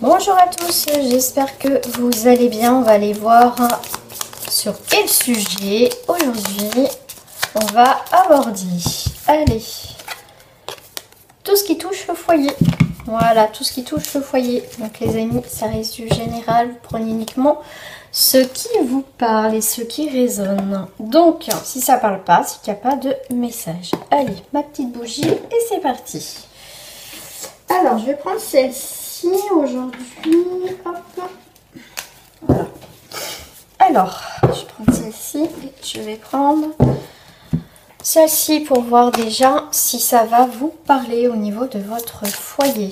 Bonjour à tous, j'espère que vous allez bien. On va aller voir sur quel sujet aujourd'hui on va aborder. Allez, tout ce qui touche le foyer. Voilà, tout ce qui touche le foyer. Donc les amis, ça reste du général. Vous prenez uniquement ce qui vous parle et ce qui résonne. Donc, si ça parle pas, c'est qu'il n'y a pas de message. Allez, ma petite bougie et c'est parti. Alors, je vais prendre celle-ci aujourd'hui. Hop. Voilà. Alors, je vais prendre celle-ci et je vais prendre celle-ci pour voir déjà si ça va vous parler au niveau de votre foyer.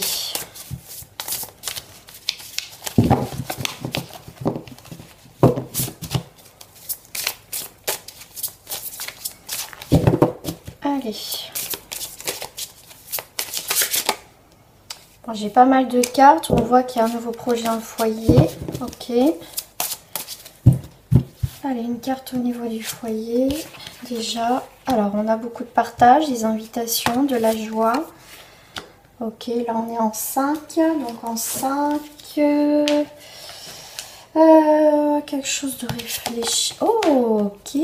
Allez. Bon, j'ai pas mal de cartes. On voit qu'il y a un nouveau projet dans le foyer. Ok. Allez, une carte au niveau du foyer. Déjà. Alors, on a beaucoup de partage, des invitations, de la joie. Ok, là on est en 5. Donc en 5. Quelque chose de réfléchi. Oh, ok,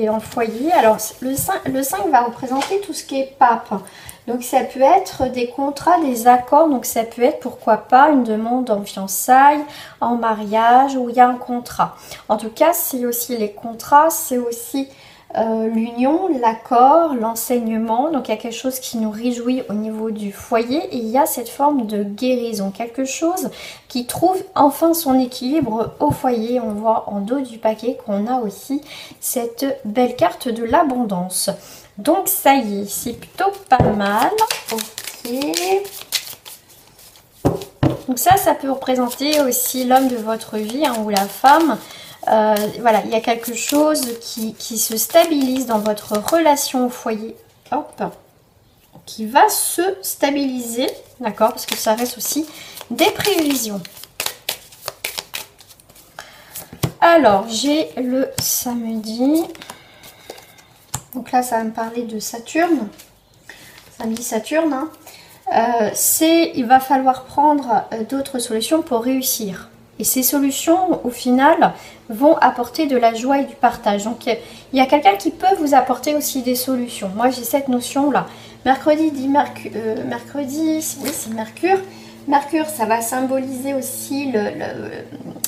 en foyer. Alors, le 5 va représenter tout ce qui est pape. Donc, ça peut être des contrats, des accords. Donc, ça peut être, pourquoi pas, une demande en fiançailles, en mariage, où il y a un contrat. En tout cas, c'est aussi les contrats, c'est aussi l'union, l'accord, l'enseignement. Donc, il y a quelque chose qui nous réjouit au niveau du foyer. Et il y a cette forme de guérison. Quelque chose qui trouve enfin son équilibre au foyer. On voit en dos du paquet qu'on a aussi cette belle carte de l'abondance. Donc ça y est, c'est plutôt pas mal. Ok. Donc ça peut représenter aussi l'homme de votre vie ou la femme. Voilà, il y a quelque chose qui se stabilise dans votre relation au foyer. Hop. Qui va se stabiliser. D'accord, parce que ça reste aussi des prévisions. Alors, j'ai le samedi. Donc là, ça va me parler de Saturne. Samedi Saturne. Il va falloir prendre d'autres solutions pour réussir. Et ces solutions, au final, vont apporter de la joie et du partage. Donc, il y a quelqu'un qui peut vous apporter aussi des solutions. Moi, j'ai cette notion-là. Mercredi, oui, c'est Mercure. Mercure, ça va symboliser aussi le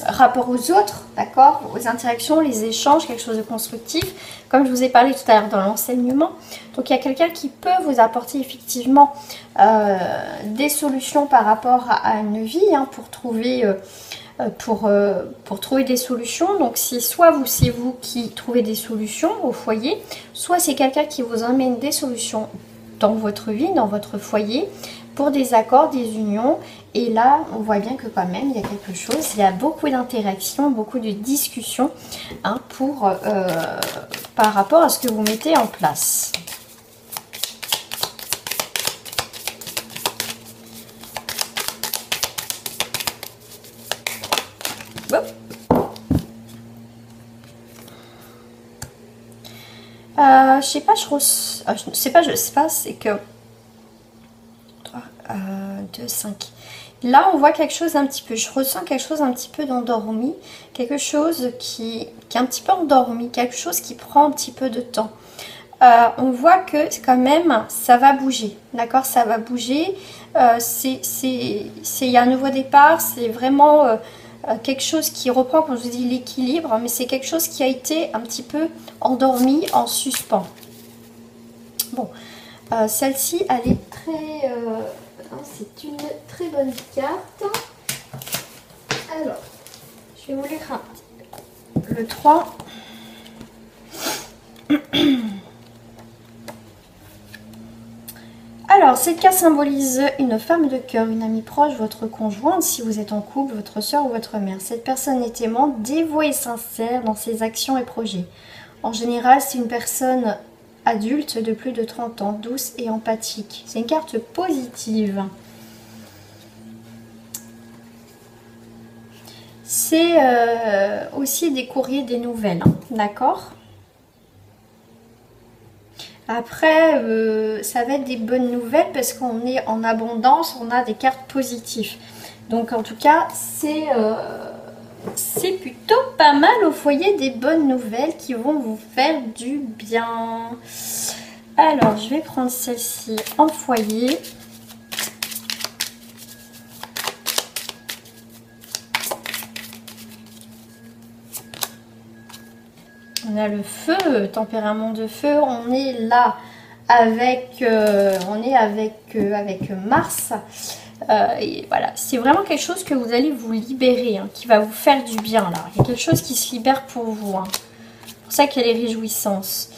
rapport aux autres, d'accord, aux interactions, les échanges, quelque chose de constructif, comme je vous ai parlé tout à l'heure dans l'enseignement. Donc, il y a quelqu'un qui peut vous apporter effectivement des solutions par rapport à une vie pour trouver... pour trouver des solutions. Donc c'est vous qui trouvez des solutions au foyer, soit c'est quelqu'un qui vous emmène des solutions dans votre vie, dans votre foyer, pour des accords, des unions. Et là, on voit bien que quand même, il y a quelque chose, il y a beaucoup d'interactions, beaucoup de discussions par rapport à ce que vous mettez en place. Je sais pas, c'est que 3, 2, 5. Là, on voit quelque chose un petit peu, je ressens quelque chose un petit peu d'endormi, quelque chose qui est un petit peu endormi, quelque chose qui prend un petit peu de temps. On voit que quand même, ça va bouger, d'accord, ça va bouger. Il y a un nouveau départ, c'est vraiment... quelque chose qui reprend, quand je vous dis l'équilibre, mais c'est quelque chose qui a été un petit peu endormi, en suspens. Bon, celle-ci, elle est très... c'est une très bonne carte. Alors, je vais vous lire le 3. Alors, cette carte symbolise une femme de cœur, une amie proche, votre conjointe, si vous êtes en couple, votre soeur ou votre mère. Cette personne est aimante, dévouée et sincère dans ses actions et projets. En général, c'est une personne adulte de plus de 30 ans, douce et empathique. C'est une carte positive. C'est aussi des courriers, des nouvelles, d'accord ? Après, ça va être des bonnes nouvelles parce qu'on est en abondance, on a des cartes positives. Donc en tout cas, c'est plutôt pas mal au foyer, des bonnes nouvelles qui vont vous faire du bien. Alors, je vais prendre celle-ci en foyer. On a le feu, tempérament de feu. On est là avec, avec Mars. Et voilà, c'est vraiment quelque chose que vous allez vous libérer, hein, qui va vous faire du bien là. Il y a quelque chose qui se libère pour vous. Hein. C'est pour ça qu'il y a les réjouissances.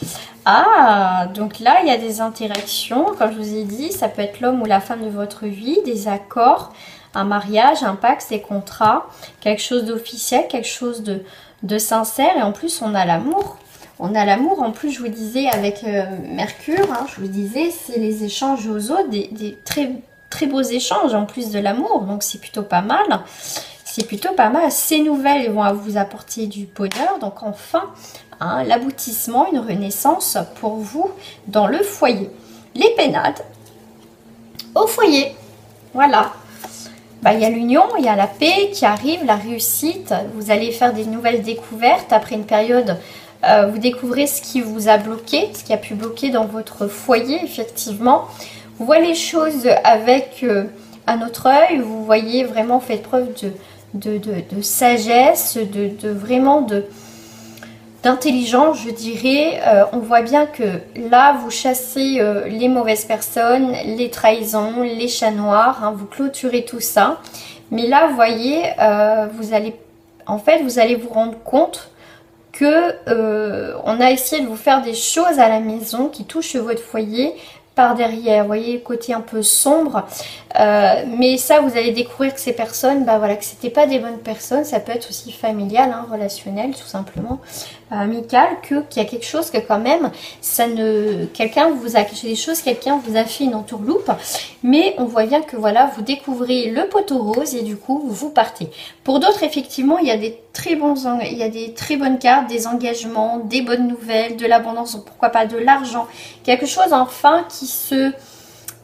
Ah, donc là, il y a des interactions. Comme je vous ai dit, ça peut être l'homme ou la femme de votre vie, des accords, un mariage, un pacte, des contrats, quelque chose d'officiel, quelque chose de sincère. Et en plus, on a l'amour. On a l'amour, en plus, je vous disais, avec Mercure, hein, je vous disais, c'est les échanges aux autres, des très beaux échanges, en plus de l'amour. Donc, c'est plutôt pas mal. C'est plutôt pas mal. Ces nouvelles vont vous apporter du bonheur. Donc, enfin, hein, l'aboutissement, une renaissance pour vous dans le foyer. Les pénades au foyer. Voilà. Bah, il y a l'union, il y a la paix qui arrive, la réussite. Vous allez faire des nouvelles découvertes après une période. Vous découvrez ce qui vous a bloqué, ce qui a pu bloquer dans votre foyer, effectivement. Vous voyez les choses avec un autre œil. Vous voyez vraiment, faites preuve de sagesse, vraiment d'intelligence, je dirais. On voit bien que là, vous chassez les mauvaises personnes, les trahisons, les chats noirs, hein, vous clôturez tout ça. Mais là, vous voyez, vous allez vous rendre compte que on a essayé de vous faire des choses à la maison qui touchent votre foyer par derrière, vous voyez, côté un peu sombre, mais ça vous allez découvrir que ces personnes, bah voilà, que c'était pas des bonnes personnes. Ça peut être aussi familial, hein, relationnel, tout simplement, amical, qu'il y a quelque chose que quand même, quelqu'un vous a caché des choses, quelqu'un vous a fait une entourloupe, mais on voit bien que voilà, vous découvrez le poteau rose et du coup vous partez. Pour d'autres, effectivement, il y a des très bonnes cartes, des engagements, des bonnes nouvelles, de l'abondance, pourquoi pas de l'argent, quelque chose enfin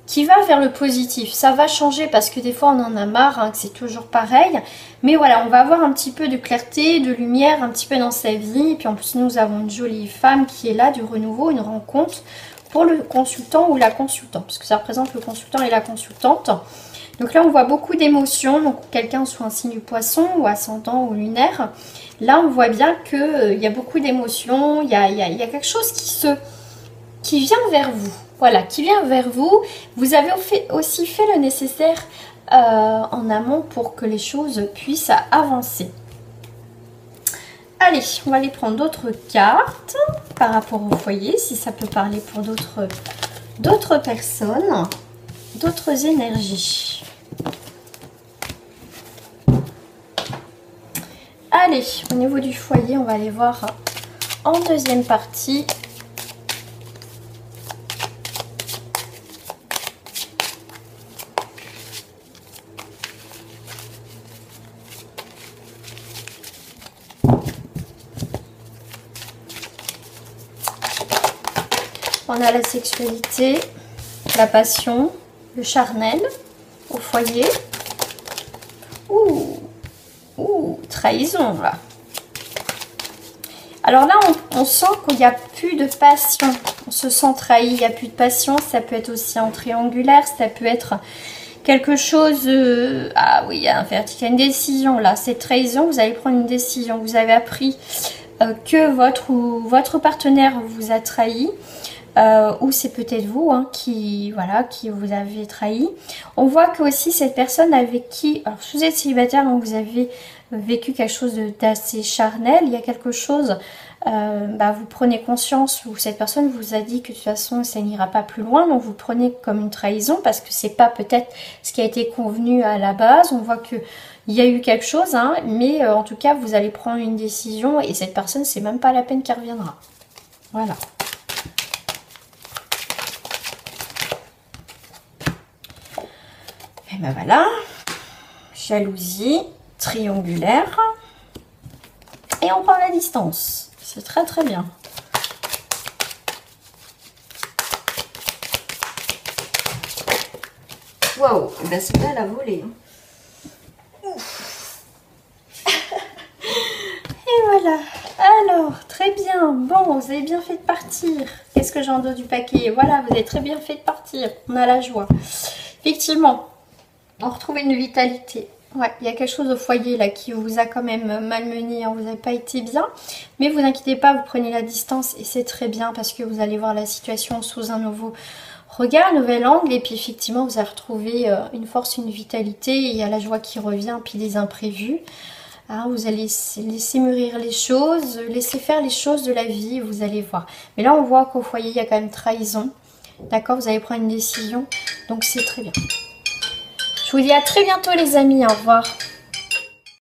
qui va vers le positif. Ça va changer parce que des fois on en a marre, hein, que c'est toujours pareil. Mais voilà, on va avoir un petit peu de clarté, de lumière un petit peu dans sa vie. Et puis en plus nous avons une jolie femme qui est là, du renouveau, une rencontre pour le consultant ou la consultante. Parce que ça représente le consultant et la consultante. Donc là on voit beaucoup d'émotions. Donc quelqu'un soit un signe du poisson ou ascendant ou lunaire. Là on voit bien qu'il y a beaucoup d'émotions. Il y a quelque chose qui vient vers vous. Voilà, qui vient vers vous. Vous avez aussi fait le nécessaire en amont pour que les choses puissent avancer. Allez, on va aller prendre d'autres cartes par rapport au foyer, si ça peut parler pour d'autres personnes, d'autres énergies. Allez, au niveau du foyer, on va aller voir en deuxième partie. On a la sexualité, la passion, le charnel au foyer. Ouh, trahison là. Alors là, on sent qu'il n'y a plus de passion. On se sent trahi, il n'y a plus de passion. Ça peut être aussi en triangulaire, ça peut être quelque chose... ah oui, il y a une décision là. Cette trahison, vous allez prendre une décision. Vous avez appris que votre partenaire vous a trahi. Ou c'est peut-être vous, hein, qui vous avez trahi. On voit que aussi cette personne avec qui, alors si vous êtes célibataire, donc vous avez vécu quelque chose d'assez charnel, il y a quelque chose, vous prenez conscience, ou cette personne vous a dit que de toute façon ça n'ira pas plus loin, donc vous prenez comme une trahison parce que c'est pas peut-être ce qui a été convenu à la base. On voit que il y a eu quelque chose, hein, mais en tout cas vous allez prendre une décision et cette personne, c'est même pas la peine qu'elle reviendra. Voilà. Et ben voilà, jalousie, triangulaire, et on prend la distance. C'est très très bien. Waouh, ben celle-là elle a volé. Voilà, alors, très bien. Bon, vous avez bien fait de partir. Qu'est-ce que j'ai en dos du paquet? Voilà, vous avez très bien fait de partir. On a la joie. Effectivement, on retrouve une vitalité. Ouais, il y a quelque chose au foyer là qui vous a quand même malmené, hein, vous n'avez pas été bien. Mais vous inquiétez pas, vous prenez la distance et c'est très bien parce que vous allez voir la situation sous un nouveau regard, un nouvel angle. Et puis effectivement, vous allez retrouver une force, une vitalité. Il y a la joie qui revient, puis les imprévus. Hein, vous allez laisser mûrir les choses, laisser faire les choses de la vie, vous allez voir. Mais là, on voit qu'au foyer, il y a quand même trahison. D'accord, vous allez prendre une décision, donc c'est très bien. Je vous dis à très bientôt les amis, au revoir.